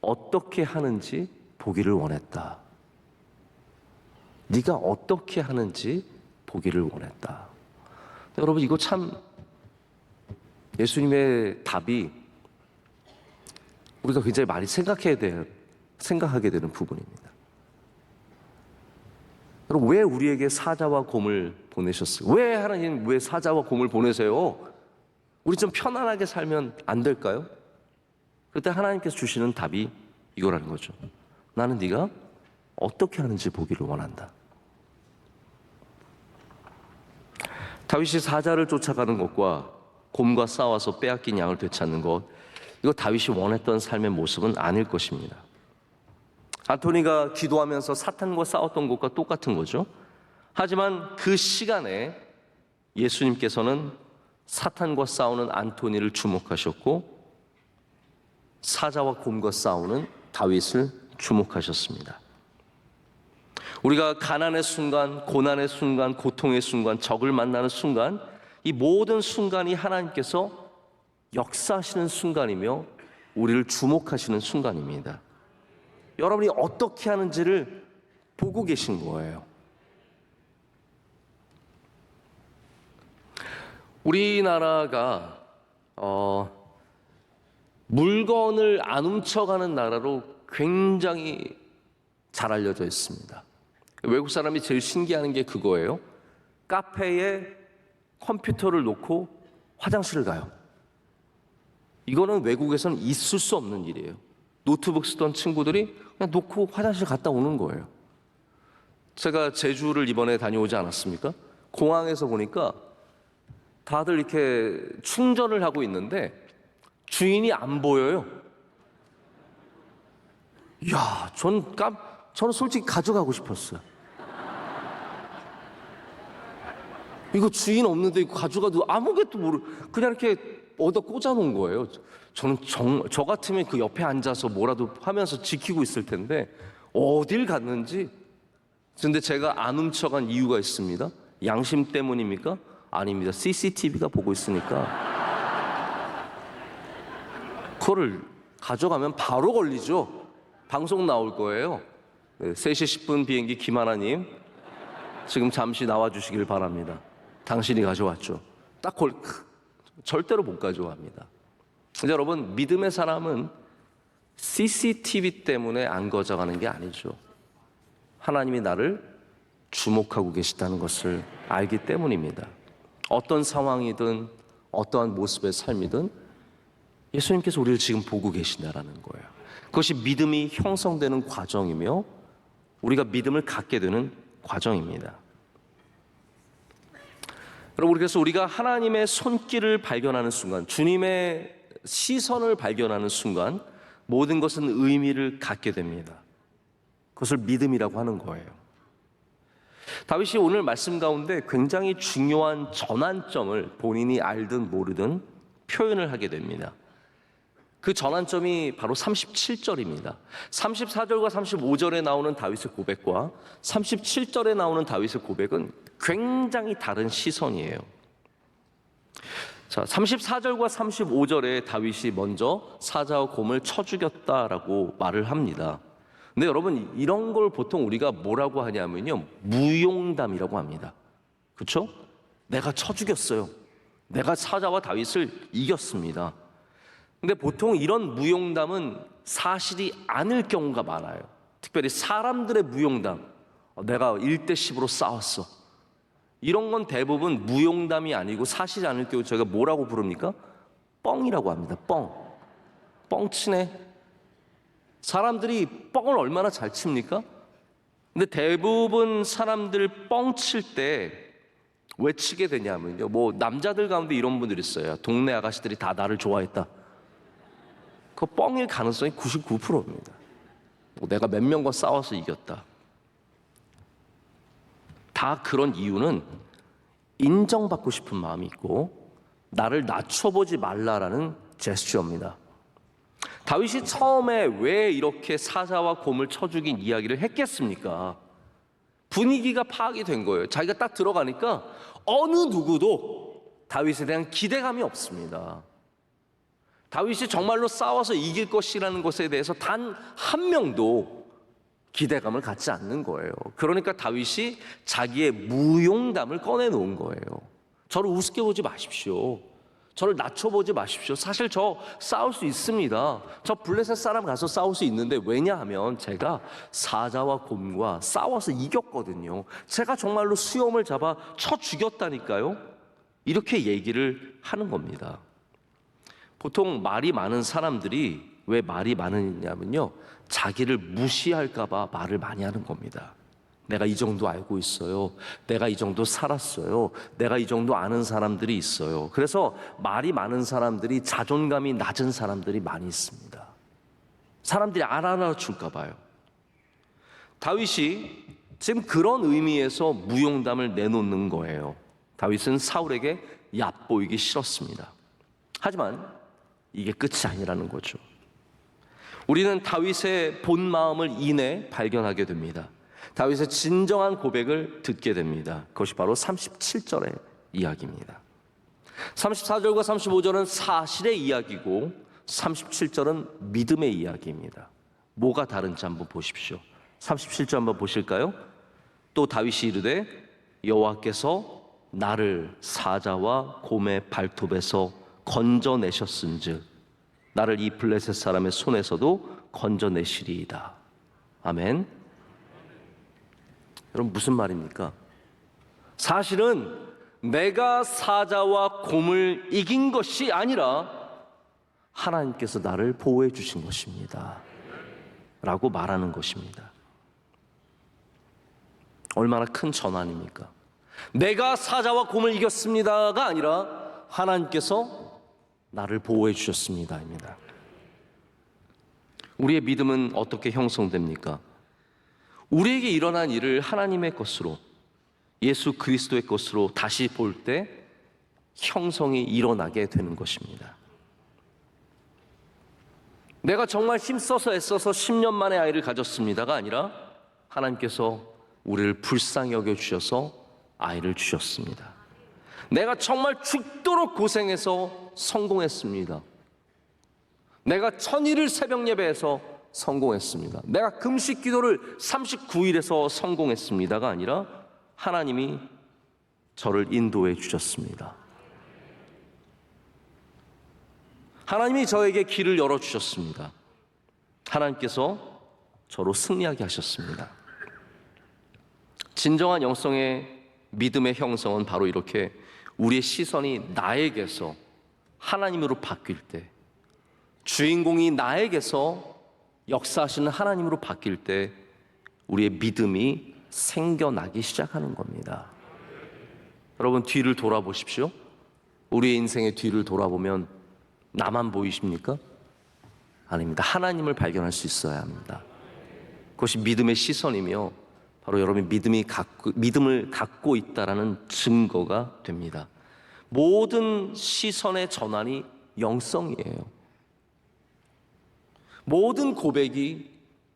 어떻게 하는지 보기를 원했다. 네가 어떻게 하는지 보기를 원했다. 여러분, 이거 참 예수님의 답이 우리가 굉장히 많이 생각하게 되는 부분입니다. 여러분, 왜 우리에게 사자와 곰을 보내셨어요? 왜 하나님 왜 사자와 곰을 보내세요? 우리 좀 편안하게 살면 안 될까요? 그때 하나님께서 주시는 답이 이거라는 거죠. 나는 네가 어떻게 하는지 보기를 원한다. 다윗이 사자를 쫓아가는 것과 곰과 싸워서 빼앗긴 양을 되찾는 것, 이거 다윗이 원했던 삶의 모습은 아닐 것입니다. 안토니가 기도하면서 사탄과 싸웠던 것과 똑같은 거죠. 하지만 그 시간에 예수님께서는 사탄과 싸우는 안토니를 주목하셨고 사자와 곰과 싸우는 다윗을 주목하셨습니다. 우리가 가난의 순간, 고난의 순간, 고통의 순간, 적을 만나는 순간, 이 모든 순간이 하나님께서 역사하시는 순간이며 우리를 주목하시는 순간입니다. 여러분이 어떻게 하는지를 보고 계신 거예요. 우리나라가 물건을 안 훔쳐가는 나라로 굉장히 잘 알려져 있습니다. 외국 사람이 제일 신기해하는 게 그거예요. 카페에 컴퓨터를 놓고 화장실을 가요. 이거는 외국에서는 있을 수 없는 일이에요. 노트북 쓰던 친구들이 그냥 놓고 화장실 갔다 오는 거예요. 제가 제주를 이번에 다녀오지 않았습니까? 공항에서 보니까 다들 이렇게 충전을 하고 있는데 주인이 안 보여요. 이야, 저는 솔직히 가져가고 싶었어요. 이거 주인 없는데 이거 가져가도 아무것도 그냥 이렇게 어디다 꽂아놓은 거예요. 저는 저 같으면 그 옆에 앉아서 뭐라도 하면서 지키고 있을 텐데 어딜 갔는지. 근데 제가 안 훔쳐간 이유가 있습니다. 양심 때문입니까? 아닙니다. CCTV가 보고 있으니까. 그거를 가져가면 바로 걸리죠. 방송 나올 거예요. 네, 3시 10분 비행기 김하나님 지금 잠시 나와주시길 바랍니다. 당신이 가져왔죠. 절대로 못 가져갑니다. 여러분, 믿음의 사람은 CCTV 때문에 안 가져가는 게 아니죠. 하나님이 나를 주목하고 계시다는 것을 알기 때문입니다. 어떤 상황이든 어떠한 모습의 삶이든 예수님께서 우리를 지금 보고 계신다라는 거예요. 그것이 믿음이 형성되는 과정이며 우리가 믿음을 갖게 되는 과정입니다. 여러분, 그래서 우리가 하나님의 손길을 발견하는 순간, 주님의 시선을 발견하는 순간 모든 것은 의미를 갖게 됩니다. 그것을 믿음이라고 하는 거예요. 다윗이 오늘 말씀 가운데 굉장히 중요한 전환점을 본인이 알든 모르든 표현을 하게 됩니다. 그 전환점이 바로 37절입니다. 34절과 35절에 나오는 다윗의 고백과 37절에 나오는 다윗의 고백은 굉장히 다른 시선이에요. 자, 34절과 35절에 다윗이 먼저 사자와 곰을 쳐 죽였다라고 말을 합니다. 근데 여러분, 이런 걸 보통 우리가 뭐라고 하냐면요, 무용담이라고 합니다. 그렇죠? 내가 쳐 죽였어요. 내가 사자와 다윗을 이겼습니다. 근데 보통 이런 무용담은 사실이 아닐 경우가 많아요. 특별히 사람들의 무용담, 내가 1대10으로 싸웠어, 이런 건 대부분 무용담이 아니고 사실이 아닐 경우 저희가 뭐라고 부릅니까? 뻥이라고 합니다. 뻥치네. 사람들이 뻥을 얼마나 잘 칩니까? 근데 대부분 사람들 뻥칠 때 왜 치게 되냐면요, 뭐 남자들 가운데 이런 분들이 있어요. 동네 아가씨들이 다 나를 좋아했다. 그 뻥일 가능성이 99%입니다. 내가 몇 명과 싸워서 이겼다. 다 그런 이유는 인정받고 싶은 마음이 있고 나를 낮춰보지 말라라는 제스처입니다. 다윗이 처음에 왜 이렇게 사자와 곰을 쳐 죽인 이야기를 했겠습니까? 분위기가 파악이 된 거예요. 자기가 딱 들어가니까 어느 누구도 다윗에 대한 기대감이 없습니다. 다윗이 정말로 싸워서 이길 것이라는 것에 대해서 단 한 명도 기대감을 갖지 않는 거예요. 그러니까 다윗이 자기의 무용담을 꺼내놓은 거예요. 저를 우습게 보지 마십시오. 저를 낮춰보지 마십시오. 사실 저 싸울 수 있습니다. 저 블레셋 사람 가서 싸울 수 있는데, 왜냐하면 제가 사자와 곰과 싸워서 이겼거든요. 제가 정말로 수염을 잡아 쳐 죽였다니까요. 이렇게 얘기를 하는 겁니다. 보통 말이 많은 사람들이 왜 말이 많으냐면요, 자기를 무시할까 봐 말을 많이 하는 겁니다. 내가 이 정도 알고 있어요. 내가 이 정도 살았어요. 내가 이 정도 아는 사람들이 있어요. 그래서 말이 많은 사람들이 자존감이 낮은 사람들이 많이 있습니다. 사람들이 알아줄까 봐요. 다윗이 지금 그런 의미에서 무용담을 내놓는 거예요. 다윗은 사울에게 얕보이기 싫었습니다. 하지만 이게 끝이 아니라는 거죠. 우리는 다윗의 본 마음을 이내 발견하게 됩니다. 다윗의 진정한 고백을 듣게 됩니다. 그것이 바로 37절의 이야기입니다. 34절과 35절은 사실의 이야기고 37절은 믿음의 이야기입니다. 뭐가 다른지 한번 보십시오. 37절 한번 보실까요? 또 다윗이 이르되 여호와께서 나를 사자와 곰의 발톱에서 건져내셨은즉 나를 이 블레셋 사람의 손에서도 건져내시리이다. 아멘. 여러분, 무슨 말입니까? 사실은 내가 사자와 곰을 이긴 것이 아니라 하나님께서 나를 보호해 주신 것입니다 라고 말하는 것입니다. 얼마나 큰 전환입니까? 내가 사자와 곰을 이겼습니다가 아니라 하나님께서 나를 보호해 주셨습니다입니다. 우리의 믿음은 어떻게 형성됩니까? 우리에게 일어난 일을 하나님의 것으로, 예수 그리스도의 것으로 다시 볼 때 형성이 일어나게 되는 것입니다. 내가 정말 힘써서 애써서 10년 만에 아이를 가졌습니다가 아니라 하나님께서 우리를 불쌍히 여겨주셔서 아이를 주셨습니다. 내가 정말 죽도록 고생해서 성공했습니다. 내가 천일을 새벽 예배해서 성공했습니다. 내가 금식 기도를 39일에서 성공했습니다가 아니라 하나님이 저를 인도해 주셨습니다. 하나님이 저에게 길을 열어주셨습니다. 하나님께서 저로 승리하게 하셨습니다. 진정한 영성의 믿음의 형성은 바로 이렇게 우리의 시선이 나에게서 하나님으로 바뀔 때, 주인공이 나에게서 역사하시는 하나님으로 바뀔 때 우리의 믿음이 생겨나기 시작하는 겁니다. 여러분, 뒤를 돌아보십시오. 우리의 인생의 뒤를 돌아보면 나만 보이십니까? 아닙니다. 하나님을 발견할 수 있어야 합니다. 그것이 믿음의 시선이며 바로 여러분이 믿음을 갖고 있다라는 증거가 됩니다. 모든 시선의 전환이 영성이에요. 모든 고백이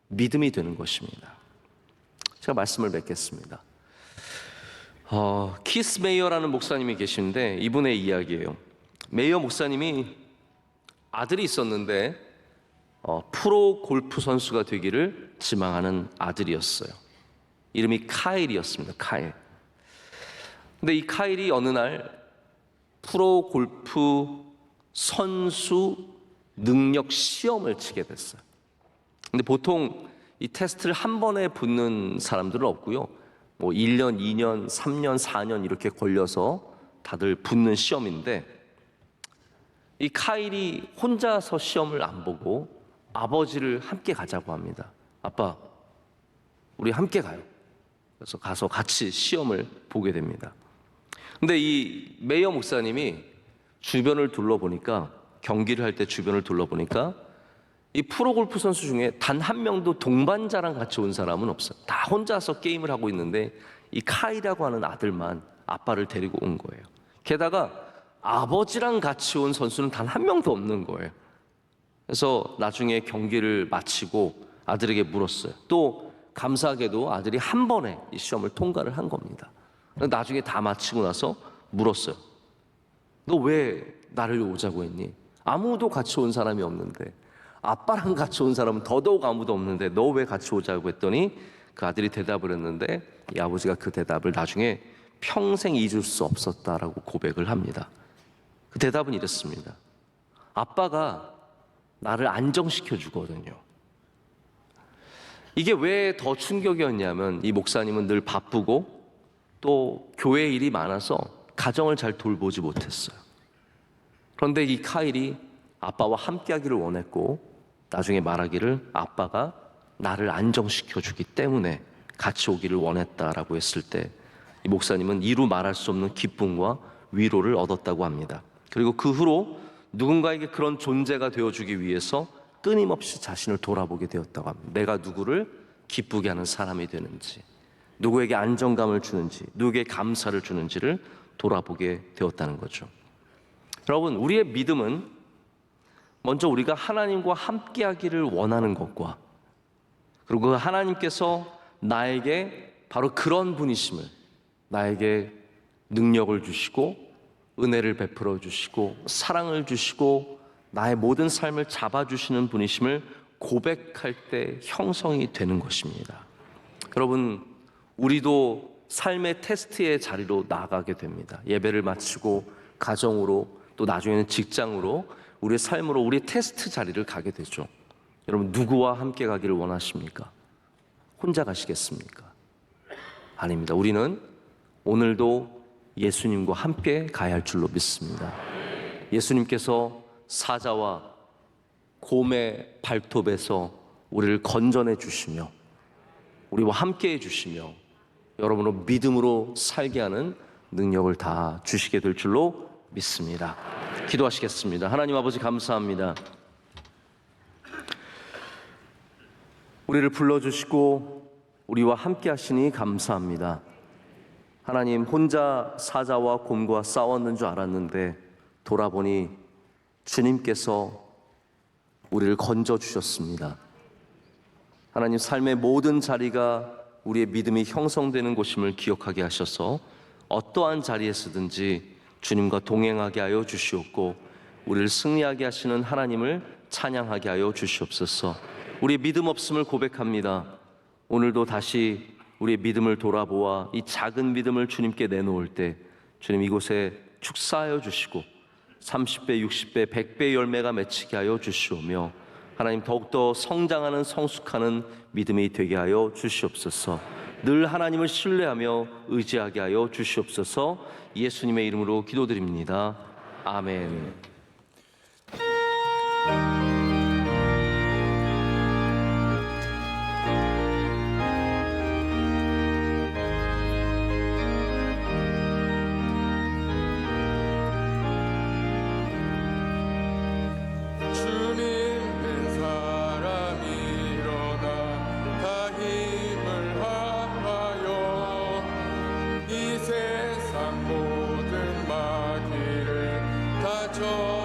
믿음이 되는 것입니다. 제가 말씀을 맺겠습니다. 키스 메이어라는 목사님이 계시는데 이분의 이야기예요. 메이어 목사님이 아들이 있었는데 프로 골프 선수가 되기를 지망하는 아들이었어요. 이름이 카일이었습니다. 카일. 근데 이 카일이 어느 날 프로 골프 선수 능력 시험을 치게 됐어요. 근데 보통 이 테스트를 한 번에 붙는 사람들은 없고요. 뭐 1년, 2년, 3년, 4년 이렇게 걸려서 다들 붙는 시험인데 이 카일이 혼자서 시험을 안 보고 아버지를 함께 가자고 합니다. 아빠, 우리 함께 가요. 그래서 가서 같이 시험을 보게 됩니다. 근데 이 메이어 목사님이 주변을 둘러보니까, 경기를 할 때 주변을 둘러보니까 이 프로골프 선수 중에 단 한 명도 동반자랑 같이 온 사람은 없어요. 다 혼자서 게임을 하고 있는데 이 카이라고 하는 아들만 아빠를 데리고 온 거예요. 게다가 아버지랑 같이 온 선수는 단 한 명도 없는 거예요. 그래서 나중에 경기를 마치고 아들에게 물었어요. 또 감사하게도 아들이 한 번에 이 시험을 통과를 한 겁니다. 나중에 다 마치고 나서 물었어요. 너 왜 나를 오자고 했니? 아무도 같이 온 사람이 없는데, 아빠랑 같이 온 사람은 더더욱 아무도 없는데 너 왜 같이 오자고 했더니 그 아들이 대답을 했는데 이 아버지가 그 대답을 나중에 평생 잊을 수 없었다라고 고백을 합니다. 그 대답은 이랬습니다. 아빠가 나를 안정시켜 주거든요. 이게 왜 더 충격이었냐면 이 목사님은 늘 바쁘고 또 교회 일이 많아서 가정을 잘 돌보지 못했어요. 그런데 이 카일이 아빠와 함께 하기를 원했고 나중에 말하기를 아빠가 나를 안정시켜 주기 때문에 같이 오기를 원했다라고 했을 때 이 목사님은 이루 말할 수 없는 기쁨과 위로를 얻었다고 합니다. 그리고 그 후로 누군가에게 그런 존재가 되어주기 위해서 끊임없이 자신을 돌아보게 되었다고 합니다. 내가 누구를 기쁘게 하는 사람이 되는지, 누구에게 안정감을 주는지, 누구에게 감사를 주는지를 돌아보게 되었다는 거죠. 여러분, 우리의 믿음은 먼저 우리가 하나님과 함께 하기를 원하는 것과 그리고 하나님께서 나에게 바로 그런 분이심을, 나에게 능력을 주시고 은혜를 베풀어 주시고 사랑을 주시고 나의 모든 삶을 잡아주시는 분이심을 고백할 때 형성이 되는 것입니다. 여러분, 우리도 삶의 테스트의 자리로 나아가게 됩니다. 예배를 마치고 가정으로 또 나중에는 직장으로 우리의 삶으로 우리의 테스트 자리를 가게 되죠. 여러분, 누구와 함께 가기를 원하십니까? 혼자 가시겠습니까? 아닙니다. 우리는 오늘도 예수님과 함께 가야 할 줄로 믿습니다. 예수님께서 사자와 곰의 발톱에서 우리를 건져내 주시며 우리와 함께 해 주시며 여러분을 믿음으로 살게 하는 능력을 다 주시게 될 줄로 믿습니다. 기도하시겠습니다. 하나님 아버지, 감사합니다. 우리를 불러주시고 우리와 함께 하시니 감사합니다. 하나님, 혼자 사자와 곰과 싸웠는 줄 알았는데 돌아보니 주님께서 우리를 건져주셨습니다. 하나님, 삶의 모든 자리가 우리의 믿음이 형성되는 곳임을 기억하게 하셔서 어떠한 자리에서든지 주님과 동행하게 하여 주시옵고 우리를 승리하게 하시는 하나님을 찬양하게 하여 주시옵소서. 우리의 믿음 없음을 고백합니다. 오늘도 다시 우리의 믿음을 돌아보아 이 작은 믿음을 주님께 내놓을 때 주님 이곳에 축사하여 주시고 30배, 60배, 100배의 열매가 맺히게 하여 주시오며 하나님 더욱더 성장하는 성숙하는 믿음이 되게 하여 주시옵소서. 늘 하나님을 신뢰하며 의지하게 하여 주시옵소서. 예수님의 이름으로 기도드립니다. 아멘.
모든 마귀를 다 저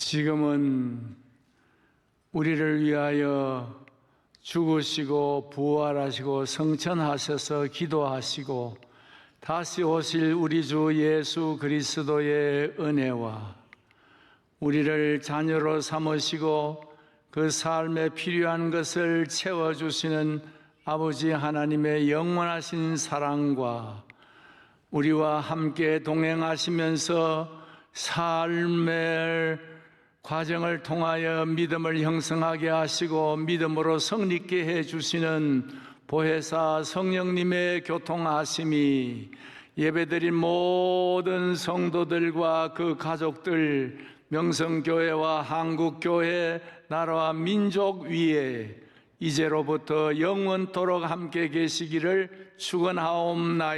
지금은 우리를 위하여 죽으시고 부활하시고 성천하셔서 기도하시고 다시 오실 우리 주 예수 그리스도의 은혜와 우리를 자녀로 삼으시고 그 삶에 필요한 것을 채워주시는 아버지 하나님의 영원하신 사랑과 우리와 함께 동행하시면서 삶의 과정을 통하여 믿음을 형성하게 하시고 믿음으로 성립게 해주시는 보혜사 성령님의 교통하심이 예배드린 모든 성도들과 그 가족들, 명성교회와 한국교회, 나라와 민족 위에 이제로부터 영원토록 함께 계시기를 축원하옵나이다.